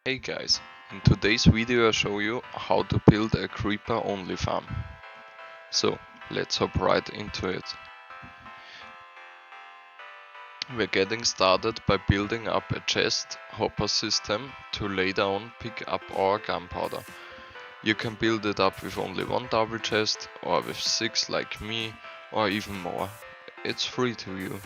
Hey guys, in today's video I show you how to build a creeper only farm. So let's hop right into it. We're getting started by building up a chest hopper system to later on pick up our gunpowder. You can build it up with only one double chest or with 6 like me or even more. It's free to you.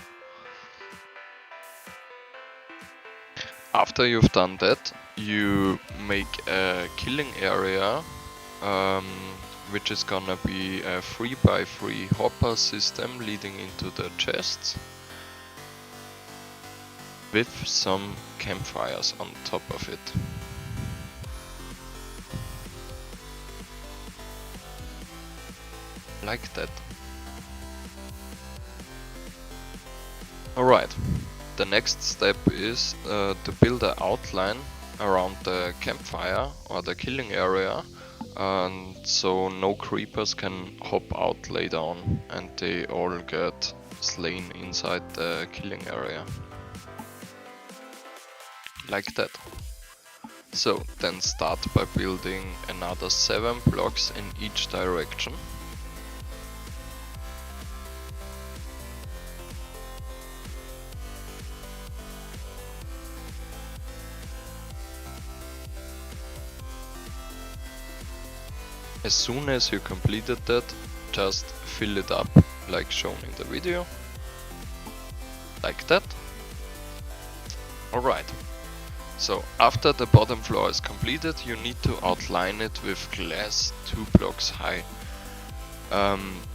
After you've done that, you make a killing area, which is gonna be a 3x3 hopper system leading into the chests with some campfires on top of it. Like that. Alright. The next step is to build an outline around the campfire or the killing area, and so no creepers can hop out later on and they all get slain inside the killing area. Like that. So then start by building another 7 blocks in each direction. As soon as you completed that, just fill it up like shown in the video. Like that. Alright. So after the bottom floor is completed, you need to outline it with glass 2 blocks high.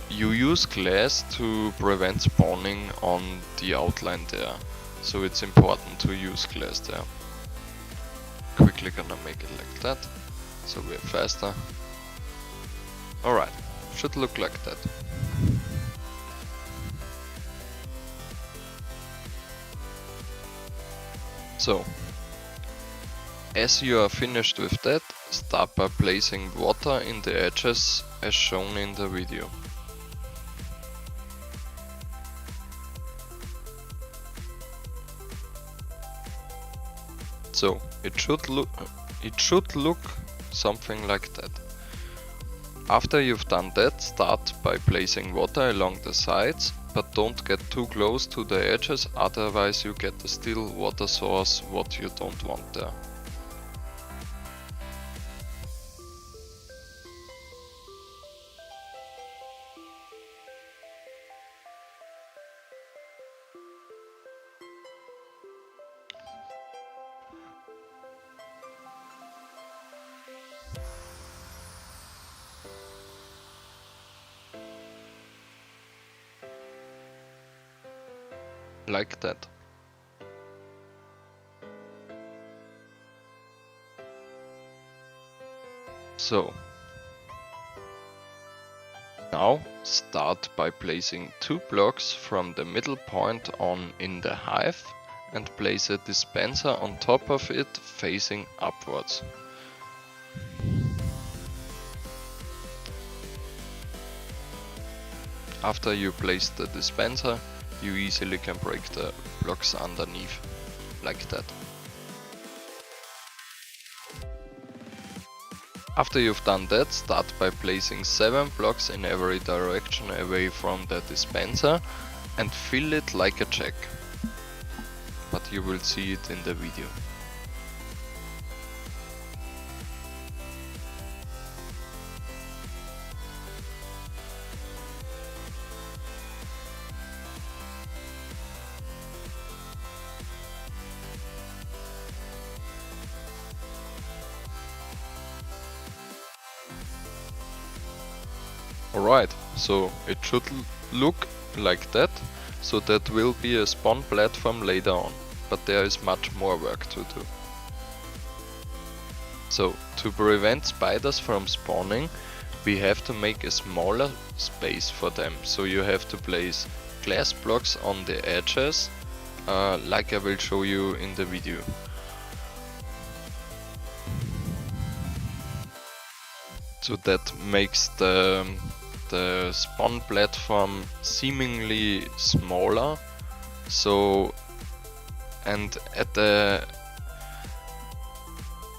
You use glass to prevent spawning on the outline there. So it's important to use glass there. Quickly gonna make it like that, so we're faster. Alright, should look like that. So, as you are finished with that, start by placing water in the edges as shown in the video. So, it should look something like that. After you've done that, start by placing water along the sides, but don't get too close to the edges, otherwise you get a still water source what you don't want there. Like that. So, now start by placing 2 blocks from the middle point on in the hive and place a dispenser on top of it facing upwards. After you place the dispenser, you easily can break the blocks underneath, like that. After you've done that, start by placing 7 blocks in every direction away from the dispenser and fill it like a jack. But you will see it in the video. Alright, so it should look like that, so that will be a spawn platform later on, but there is much more work to do. So, to prevent spiders from spawning, we have to make a smaller space for them, so you have to place glass blocks on the edges, like I will show you in the video. So that makes the spawn platform seemingly smaller, so and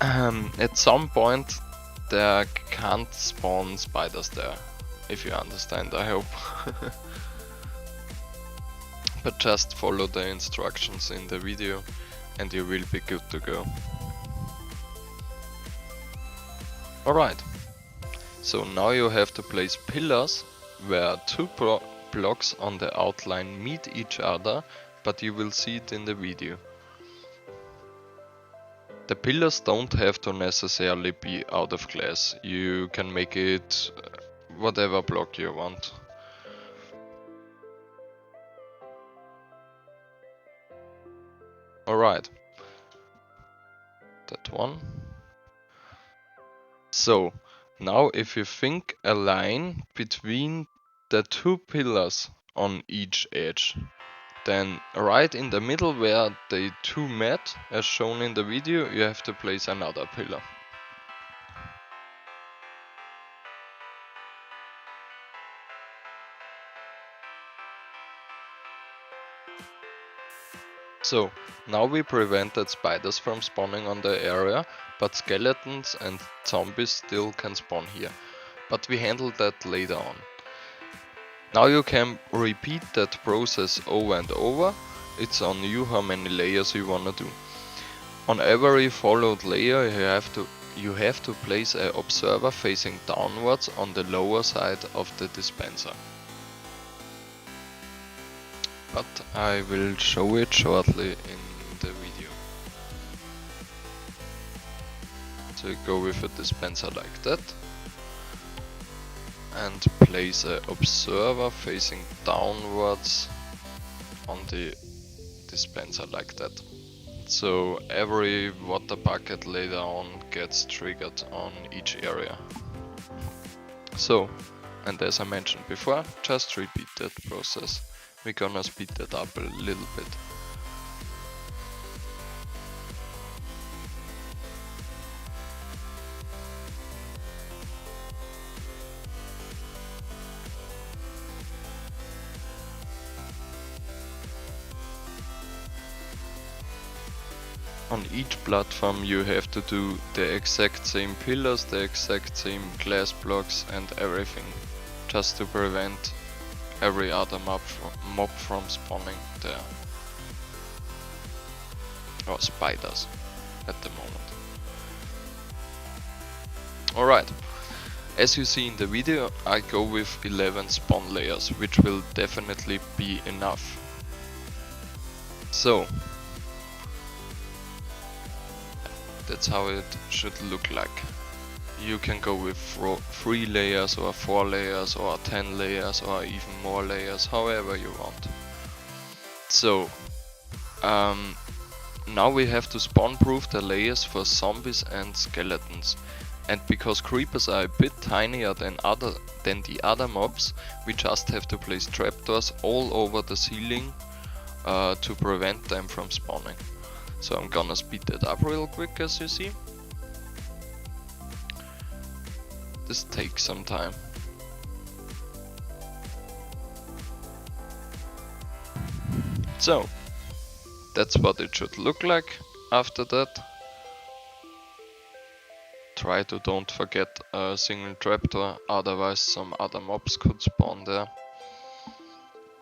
At some point there can't spawn spiders there, if you understand, I hope. But just follow the instructions in the video and you will be good to go. Alright, so now you have to place pillars where two blocks on the outline meet each other, but you will see it in the video. The pillars don't have to necessarily be out of glass, you can make it whatever block you want. Alright, that one. So, now if you think a line between the two pillars on each edge, then right in the middle where the two met, as shown in the video, you have to place another pillar. So, now we prevented spiders from spawning on the area, but skeletons and zombies still can spawn here. But we handle that later on. Now you can repeat that process over and over. It's on you how many layers you wanna do. On every followed layer you have to place an observer facing downwards on the lower side of the dispenser. But I will show it shortly in the video. So you go with a dispenser like that and place an observer facing downwards on the dispenser like that. So every water bucket later on gets triggered on each area. So, and as I mentioned before, just repeat that process. We're gonna speed that up a little bit. On each platform you have to do the exact same pillars, the exact same glass blocks and everything, just to prevent every other mob from spawning there. Or spiders at the moment. Alright, as you see in the video, I go with 11 spawn layers, which will definitely be enough. So, that's how it should look like. You can go with 3 layers or 4 layers or 10 layers or even more layers, however you want. So, now we have to spawn proof the layers for zombies and skeletons. And because creepers are a bit tinier than the other mobs, we just have to place trapdoors all over the ceiling to prevent them from spawning. So I'm gonna speed that up real quick, as you see. This takes some time. So, that's what it should look like after that. Try to don't forget a single trapdoor, otherwise some other mobs could spawn there.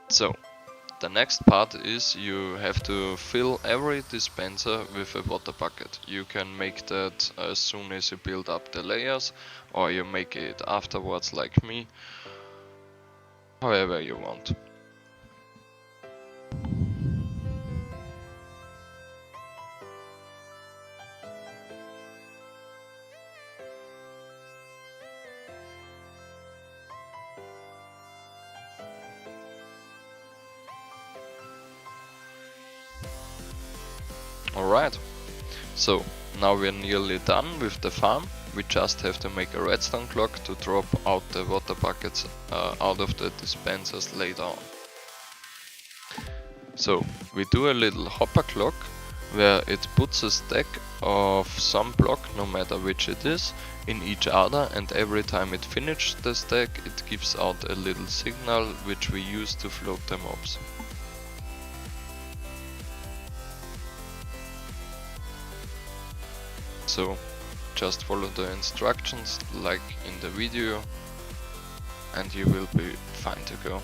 So, the next part is you have to fill every dispenser with a water bucket. You can make that as soon as you build up the layers, or you make it afterwards like me, however you want. Alright, so now we're nearly done with the farm. We just have to make a redstone clock to drop out the water buckets out of the dispensers later on. So we do a little hopper clock where it puts a stack of some block, no matter which it is, in each other, and every time it finishes the stack it gives out a little signal which we use to float the mobs. So just follow the instructions like in the video and you will be fine to go.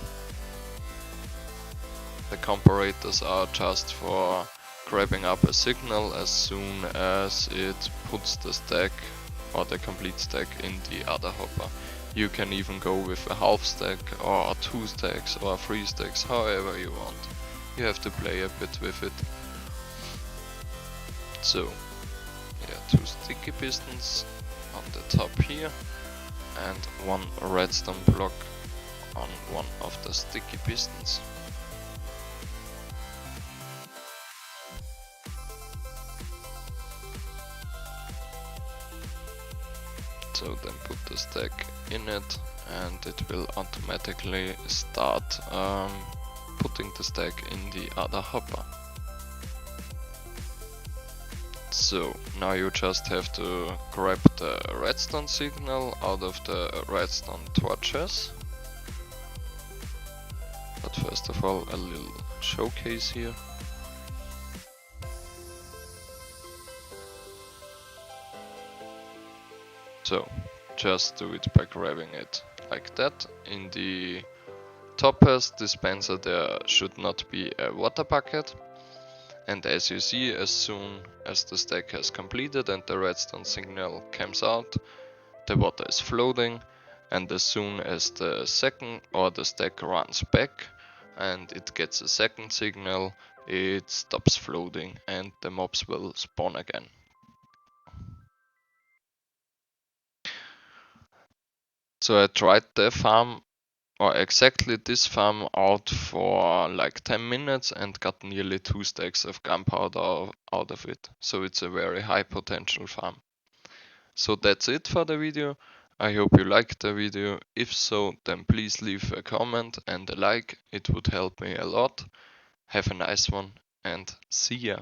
The comparators are just for grabbing up a signal as soon as it puts the stack or the complete stack in the other hopper. You can even go with a half stack or 2 stacks or 3 stacks, however you want. You have to play a bit with it. So yeah, 2 sticky pistons on the top here and 1 redstone block on one of the sticky pistons. So then put the stack in it and it will automatically start putting the stack in the other hopper. So now you just have to grab the redstone signal out of the redstone torches. But first of all, a little showcase here. So just do it by grabbing it like that. In the topper's dispenser there should not be a water bucket. And as you see, as soon as the stack has completed and the redstone signal comes out, the water is floating, and as soon as the second or the stack runs back and it gets a second signal, it stops floating and the mobs will spawn again. So I tried the farm, or exactly this farm, out for like 10 minutes and got nearly 2 stacks of gunpowder out of it. So it's a very high potential farm. So that's it for the video. I hope you liked the video. If so, then please leave a comment and a like. It would help me a lot. Have a nice one and see ya.